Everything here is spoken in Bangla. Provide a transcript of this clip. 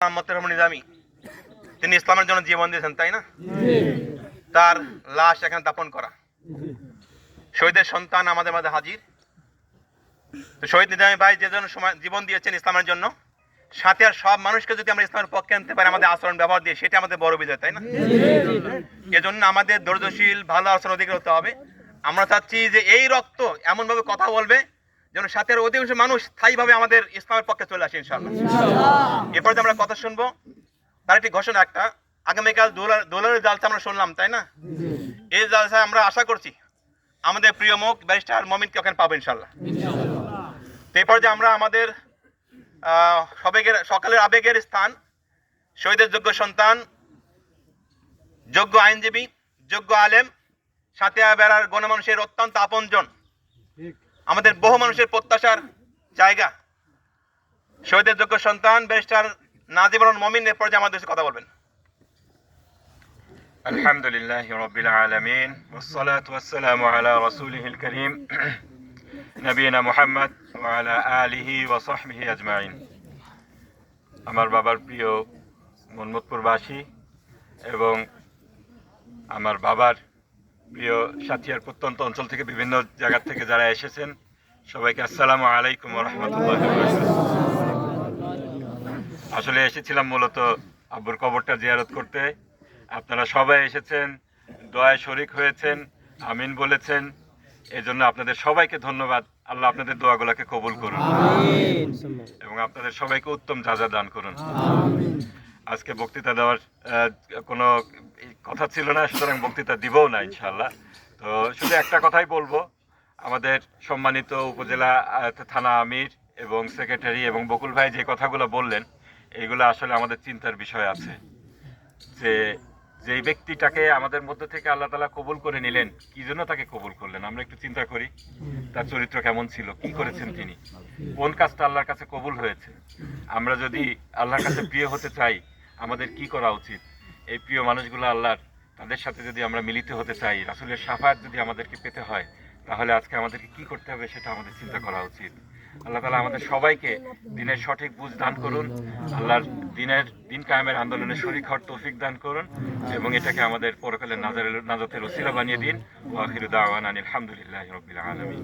নিজামী তিনি ইসলামের জন্য জীবন দিয়েছেন, তাই না? তার লাশ এখানে দাপন করা, শহীদের সন্তান আমাদের মাঝে হাজির। তো শহীদ নিজামী ভাই যে জন্য জীবন দিয়েছেন ইসলামের জন্য, সাথে আর সব মানুষকে যদি আমরা ইসলামের পক্ষে আনতে পারি আমাদের আচরণ ব্যবহার দিয়ে, সেটা আমাদের বড় বিজয়, তাই না? এজন্য আমাদের ধৈর্যশীল, ভালো আচরণ অধিকার হতে হবে। আমরা চাচ্ছি যে এই রক্ত এমনভাবে কথা বলবে যেন সাথে আর অধিকাংশ মানুষ স্থায়ীভাবে আমাদের ইসলামের পক্ষে চলে আসে ইনশাআল্লাহ। এরপর যে আমরা কথা শুনবো, তার একটি ঘোষণা একটা, আগামীকাল দোলের জালসা আমরা শুনলাম, তাই না? এই জালসায় আমরা আশা করছি আমাদের প্রিয় মুখ ব্যারিস্টার মমিনকে ওখানে পাবো ইনশাআল্লাহ। এরপর যে আমরা আমাদের সকালের আবেগের স্থান, শহীদের যোগ্য সন্তান, যোগ্য আইনজীবী, যোগ্য আলেম, সাথে বেড়ার গণমানুষের অত্যন্ত আপনজন, আমাদের বহু মানুষের প্রত্যাশার জায়গা, শহীদের যোগ্য সন্তান ব্যারিস্টার নাজিবুর মমিন এর পর্যায়ে আমাদের কথা বলবেন। আলহামদুলিল্লাহি রাব্বিল আলামিন ওয়াসসালাতু ওয়াসসালামু আলা রাসূলিহিল কারীম নবিয়িনা মুহাম্মদ ওয়া আলা আলিহি ওয়া সাহবিহি আজমাইন। আমার বাবার প্রিয় মোহাম্মদপুরবাসী এবং আমার বাবার প্রিয় সাথিয়ার প্রত্যন্ত অঞ্চল থেকে বিভিন্ন জায়গা থেকে যারা এসেছেন, সবাইকে আসসালামু আলাইকুম ওয়া রাহমাতুল্লাহি ওয়া বারাকাতুহু। আসলে এসেছিলাম মূলত আব্বুর কবরটা জিয়ারত করতে। আপনারা সবাই এসেছেন, দোয়ায় শরিক হয়েছেন, আমিন বলেছেন, এজন্য আপনাদের সবাইকে ধন্যবাদ। আল্লাহ আপনাদের দোয়াগুলোকে কবুল করুন এবং আপনাদের সবাইকে উত্তম যাজা দান করুন। আজকে বক্তৃতা দেওয়ার কোনো কথা ছিল না, সুতরাং বক্তৃতা দিবও না ইনশাআল্লাহ। তো শুধু একটা কথাই বলবো, আমাদের সম্মানিত উপজেলা থানা আমির এবং সেক্রেটারি এবং বকুল ভাই যে কথাগুলো বললেন, এইগুলো আসলে আমাদের চিন্তার বিষয় আছে। যেই ব্যক্তিটাকে আমাদের মধ্য থেকে আল্লাহ তাআলা কবুল করে নিলেন, কি জন্য তাকে কবুল করলেন? আমরা একটু চিন্তা করি, তার চরিত্র কেমন ছিল, কি করেছেন তিনি, কোন কাজটা আল্লাহর কাছে কবুল হয়েছে। আমরা যদি আল্লাহর কাছে প্রিয় হতে চাই, আমাদের কি করা উচিত? এই প্রিয় মানুষগুলো আল্লাহর, তাদের সাথে যদি আমরা মিলিত হতে চাই, রাসূলের শাফায়াত যদি আমাদেরকে পেতে হয়, তাহলে আজকে আমাদেরকে কি করতে হবে সেটা আমাদের চিন্তা করা উচিত। আল্লাহ তাআলা আমাদের সবাইকে দিনের সঠিক বুঝ দান করুন, আল্লাহর দিন কায়েমের আন্দোলনে শরীক হওয়ার তৌফিক দান করুন এবং এটাকে আমাদের পরকালের নাজাতের ওসিলা বানিয়ে দিন। ওয়া আখিরু দাওয়ানা আনিল হামদুলিল্লাহি রাব্বিল আলামিন।